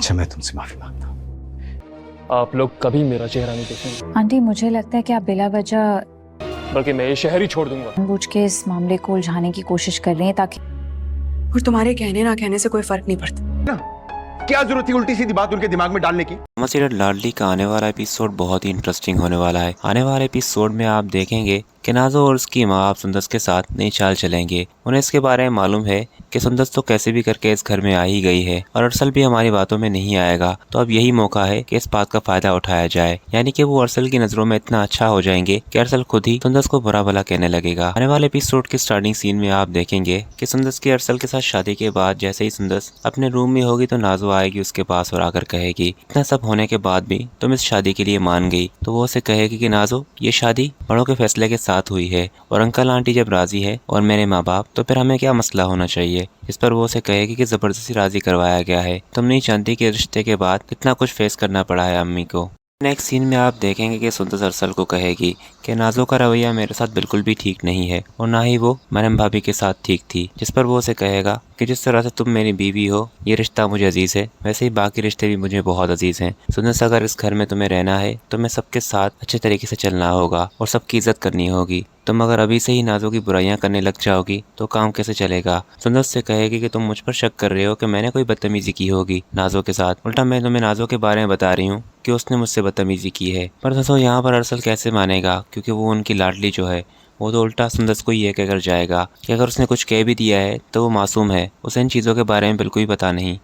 अच्छा, मैं तुमसे माफी मांगता हूँ। आप लोग कभी मेरा चेहरा नहीं देखेंगे। आंटी, मुझे लगता है कि आप बिला वजह बल्कि मैं ये शहर ही छोड़ दूंगा। जानबूझ के इस मामले को उलझाने की कोशिश कर रही हैं ताकि और तुम्हारे कहने ना कहने से कोई फर्क नहीं पड़ता। क्या जरूरत थी उल्टी सीधी बात उनके दिमाग में डालने की? सीरियल लाडली का आने वाला एपिसोड बहुत ही इंटरेस्टिंग होने वाला है। आने वाले एपिसोड में आप देखेंगे कि नाजो और उसकी माँ आप सुंदस के साथ नई चाल चलेंगे। उन्हें इसके बारे में मालूम है कि सुंदस तो कैसे भी करके इस घर में आ ही गई है और अरसल भी हमारी बातों में नहीं आएगा, तो अब यही मौका है कि इस बात का फायदा उठाया जाए। यानी कि वो अरसल की नजरों में इतना अच्छा हो जाएंगे कि अरसल खुद ही सुंदस को बुरा भला कहने लगेगा। आने वाले एपिसोड के स्टार्टिंग सीन में आप देखेंगे कि सुंदस की अरसल के साथ शादी के बाद जैसे ही सुंदस अपने रूम में होगी तो नाजो आएगी उसके पास और आकर कहेगी, इतना सब होने के बाद भी तुम इस शादी के लिए मान गई। तो वो उसे कहेगी कि नाजो, ये शादी बड़ों के फैसले के साथ हुई है और अंकल आंटी जब राजी है और मेरे माँ बाप, तो फिर हमें क्या मसला होना चाहिए। इस पर वो उसे कहेगी कि जबरदस्ती राजी करवाया गया है, तुम नहीं जानती कि रिश्ते के बाद कितना कुछ फेस करना पड़ा है अम्मी को। नेक्स्ट सीन में आप देखेंगे कि सुंदस अरसल को कहेगी कि नाजो का रवैया मेरे साथ बिल्कुल भी ठीक नहीं है और ना ही वो मरम भाभी के साथ ठीक थी। जिस पर वो उसे कहेगा कि जिस तरह से तुम मेरी बीवी हो, ये रिश्ता मुझे अजीज है, वैसे ही बाकी रिश्ते भी मुझे बहुत अजीज हैं। सुंदस, अगर इस घर में तुम्हें रहना है तो मैं सबके साथ अच्छे तरीके से चलना होगा और सबकी इज्जत करनी होगी। तुम अगर अभी से ही नाजो की बुराइयां करने लग जाओगी तो काम कैसे चलेगा। सुंदस से कहेगी कि तुम मुझ पर शक कर रहे हो कि मैंने कोई बदतमीजी की होगी नाजो के साथ, उल्टा मैं तुम्हें नाजो के बारे में बता रही हूँ कि उसने मुझसे बदतमीजी की है। पर दोस्तों, यहाँ पर अरसल कैसे मानेगा, क्योंकि वो उनकी लाडली जो है वो तो उल्टा सुंदस को ये कहकर जाएगा कि अगर उसने कुछ कह भी दिया है तो वो मासूम है, उसे इन चीज़ों के बारे में बिल्कुल भी पता नहीं।